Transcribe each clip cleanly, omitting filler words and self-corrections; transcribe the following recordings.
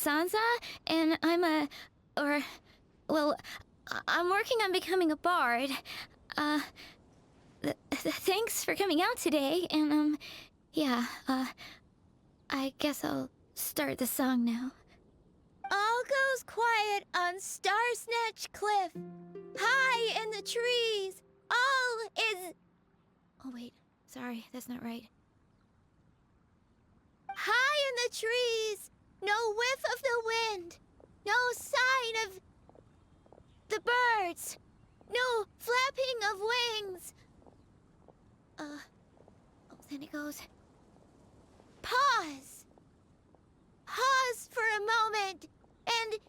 Sansa, and well, I'm working on becoming a bard. Thanks for coming out today, and, yeah, I guess I'll start the song now. All goes quiet on Star Snatch Cliff. High in the trees, all is... Oh, wait. Sorry, that's not right. High in the trees, no whiff of the wind, no sign of the birds, no flapping of wings. Oh, then it goes. Pause. Pause for a moment, and...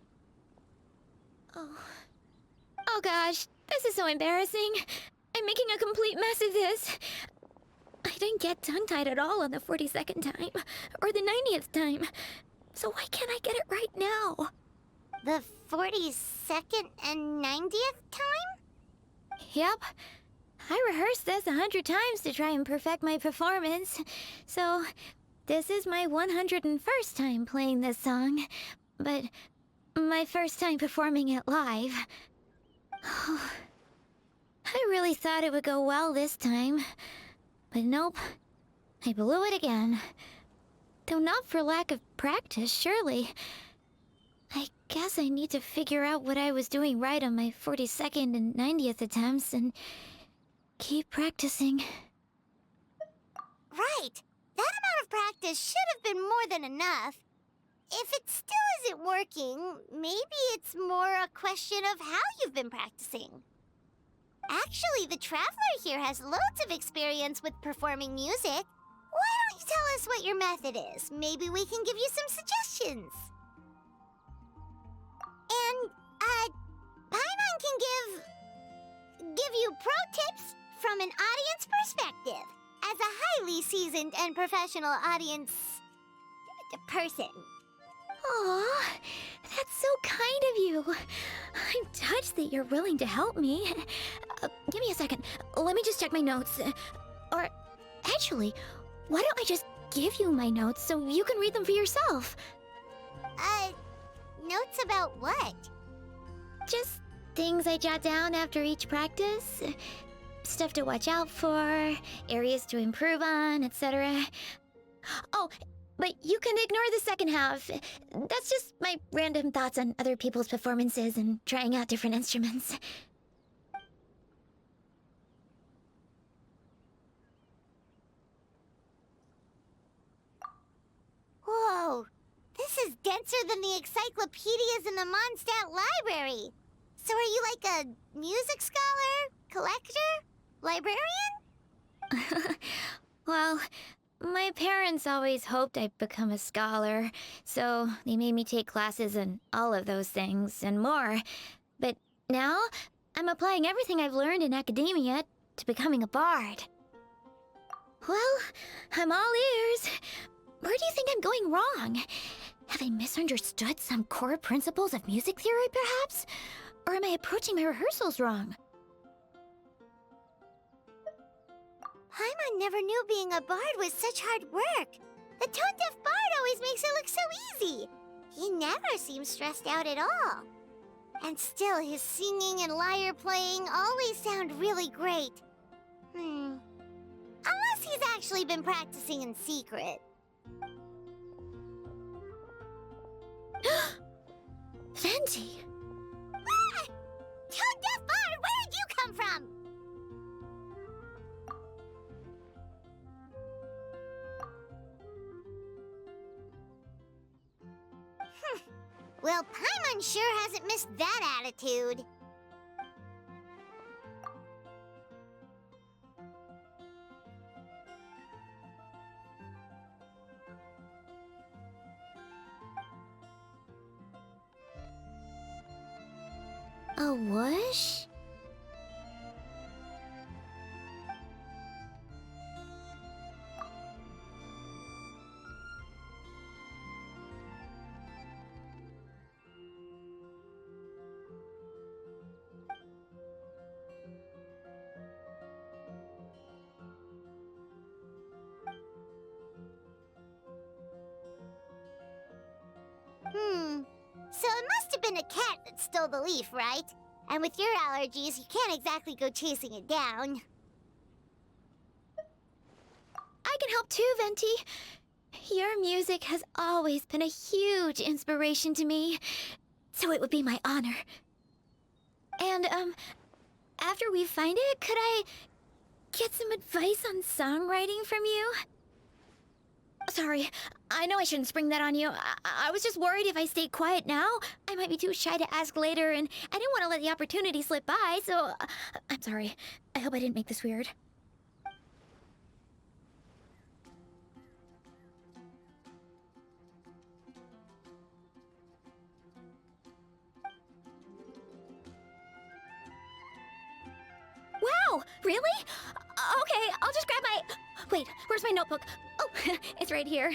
Oh gosh, this is so embarrassing. I'm making a complete mess of this. I didn't get tongue-tied at all on the 42nd time, or the 90th time. So why can't I get it right now? The 42nd and 90th time? Yep. I rehearsed this 100 times to try and perfect my performance. So, this is my 101st time playing this song, but my first time performing it live. I really thought it would go well this time. But nope, I blew it again. Though not for lack of practice, surely. I guess I need to figure out what I was doing right on my 42nd and 90th attempts and keep practicing. Right. That amount of practice should have been more than enough. If it still isn't working, maybe it's more a question of how you've been practicing. Actually, the Traveler here has loads of experience with performing music. Why don't you tell us what your method is? Maybe we can give you some suggestions. And, Paimon can give you pro tips from an audience perspective, as a highly seasoned and professional audience person. Aw, that's so kind of you. I'm touched that you're willing to help me. Give me a second. Let me just check my notes. Or, actually, why don't I just give you my notes so you can read them for yourself? Notes about what? Just things I jot down after each practice. Stuff to watch out for, areas to improve on, etc. Oh, but you can ignore the second half. That's just my random thoughts on other people's performances and trying out different instruments. Whoa, this is denser than the encyclopedias in the Mondstadt library. So are you like a music scholar, collector, librarian? Well, my parents always hoped I'd become a scholar, so they made me take classes in all of those things and more. But now, I'm applying everything I've learned in academia to becoming a bard. Well, I'm all ears. Where do you think I'm going wrong? Have I misunderstood some core principles of music theory, perhaps? Or am I approaching my rehearsals wrong? Paimon never knew being a bard was such hard work. The tone-deaf bard always makes it look so easy. He never seems stressed out at all. And still, his singing and lyre playing always sound really great. Unless he's actually been practicing in secret. Fenty! Ah! Tone-deaf bard, where did you come from? Well, Paimon sure hasn't missed that attitude. A whoosh? the cat that stole the leaf, right? And with your allergies, you can't exactly go chasing it down. I can help too, Venti. Your music has always been a huge inspiration to me, so it would be my honor. And, after we find it, could I get some advice on songwriting from you? Sorry, I know I shouldn't spring that on you. I was just worried if I stayed quiet now, I might be too shy to ask later, and I didn't want to let the opportunity slip by, so I'm sorry. I hope I didn't make this weird. Wow, really? Okay, I'll just grab my... Wait, where's my notebook? Oh, it's right here.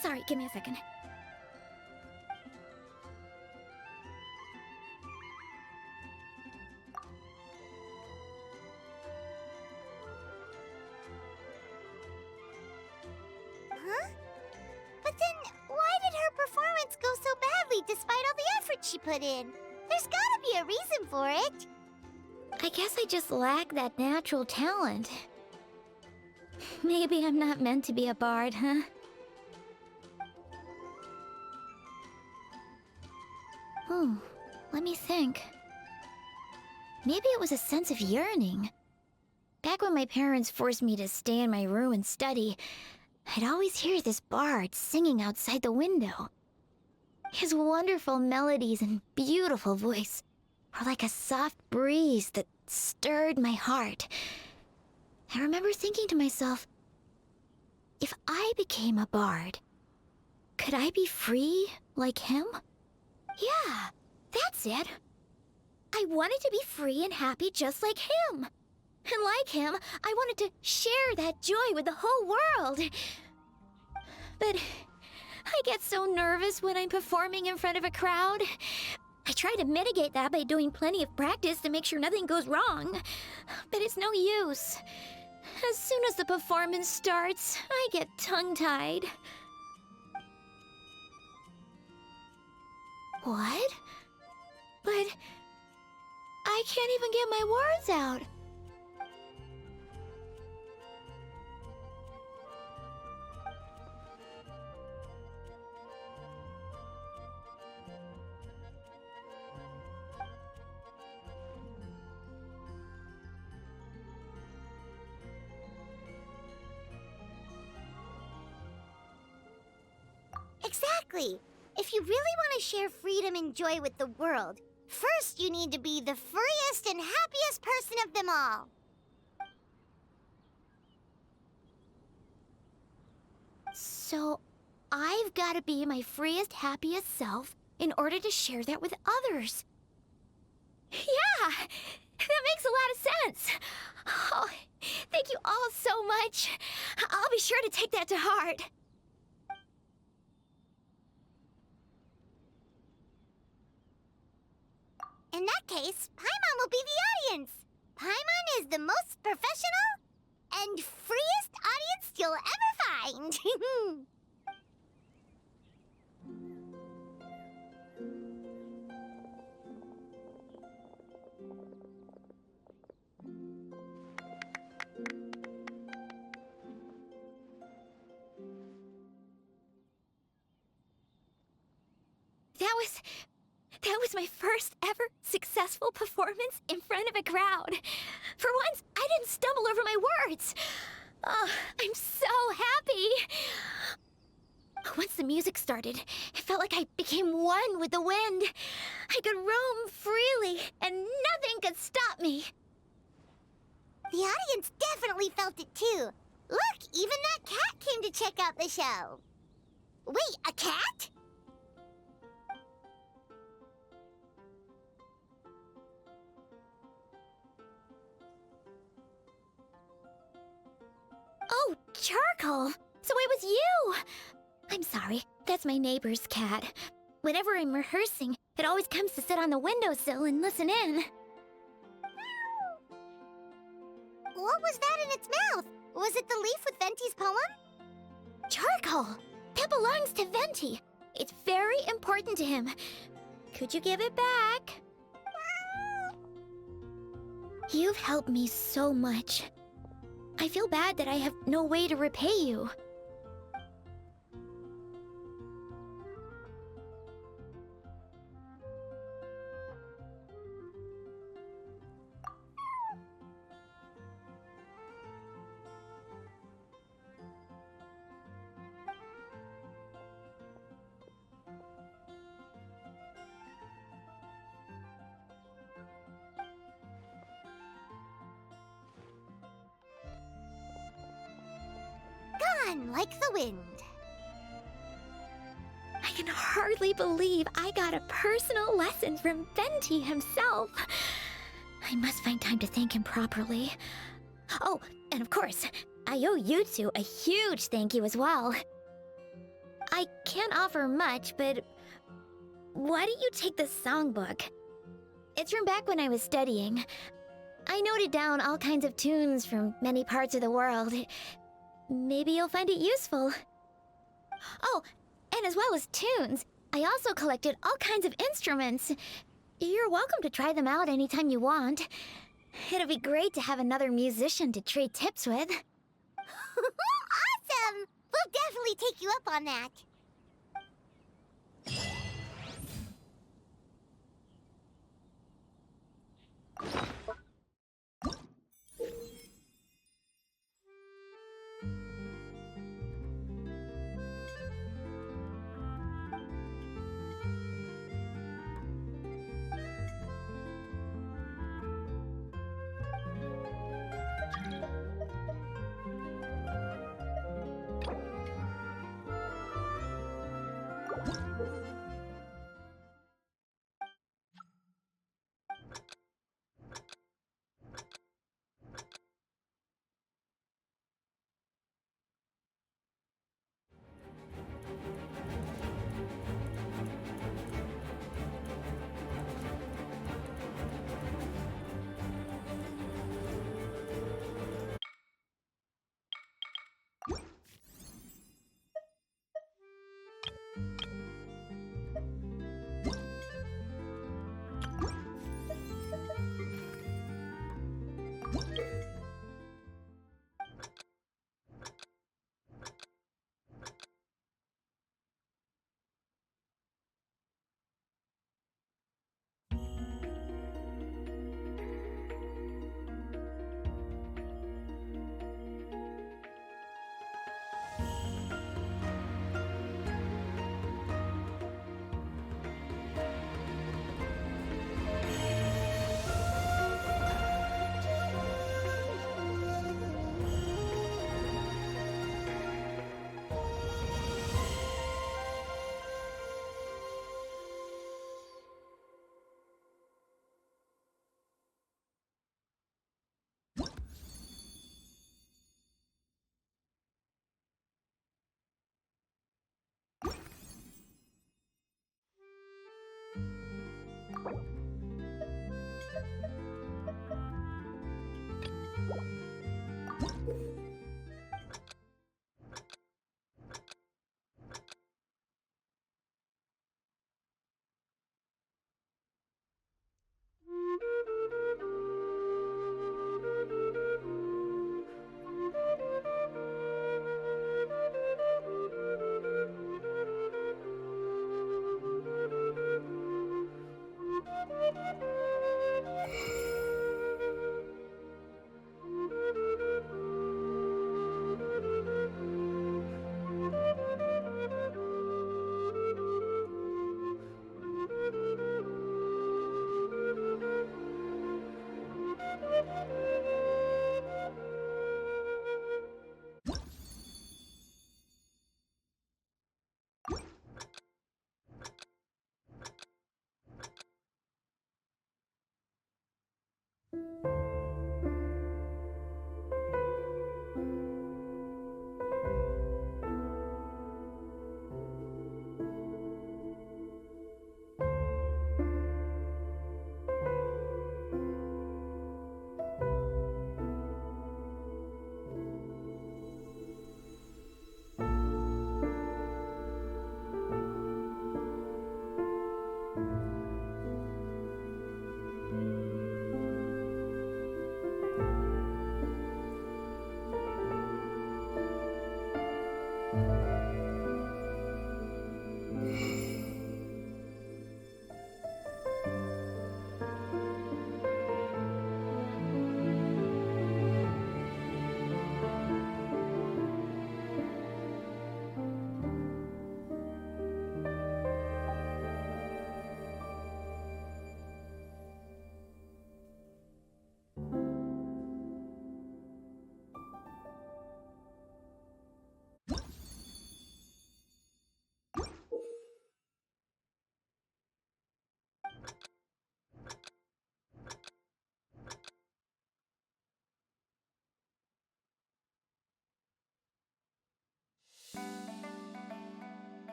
Sorry, give me a second. Huh? But then, why did her performance go so badly despite all the effort she put in? There's gotta be a reason for it. I guess I just lack that natural talent. Maybe I'm not meant to be a bard, huh? Let me think. Maybe it was a sense of yearning. Back when my parents forced me to stay in my room and study, I'd always hear this bard singing outside the window. His wonderful melodies and beautiful voice were like a soft breeze that stirred my heart. I remember thinking to myself, if I became a bard, could I be free like him? Yeah, that's it. I wanted to be free and happy just like him. And like him, I wanted to share that joy with the whole world. But I get so nervous when I'm performing in front of a crowd. I try to mitigate that by doing plenty of practice to make sure nothing goes wrong. But it's no use. As soon as the performance starts, I get tongue-tied. What? But I can't even get my words out. Exactly. If you really want to share freedom and joy with the world, first you need to be the freest and happiest person of them all. So, I've got to be my freest, happiest self in order to share that with others. Yeah, that makes a lot of sense. Oh, thank you all so much. I'll be sure to take that to heart. In that case, Paimon will be the audience. Paimon is the most professional and freest audience you'll ever find. That was my first ever successful performance in front of a crowd. For once, I didn't stumble over my words. Oh, I'm so happy. Once the music started, it felt like I became one with the wind. I could roam freely, and nothing could stop me. The audience definitely felt it too. Look, even that cat came to check out the show. Wait, a cat? Oh, Charcoal! So it was you! I'm sorry, that's my neighbor's cat. Whenever I'm rehearsing, it always comes to sit on the windowsill and listen in. What was that in its mouth? Was it the leaf with Venti's poem? Charcoal! That belongs to Venti. It's very important to him. Could you give it back? You've helped me so much. I feel bad that I have no way to repay you. Gone like the wind. I can hardly believe I got a personal lesson from Venti himself. I must find time to thank him properly. Oh, and of course, I owe you two a huge thank you as well. I can't offer much, but why don't you take this songbook? It's from back when I was studying. I noted down all kinds of tunes from many parts of the world. Maybe you'll find it useful. Oh, and as well as tunes, I also collected all kinds of instruments. You're welcome to try them out anytime you want. It'll be great to have another musician to trade tips with. Awesome! We'll definitely take you up on that.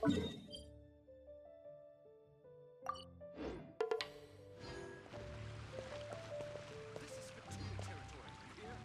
you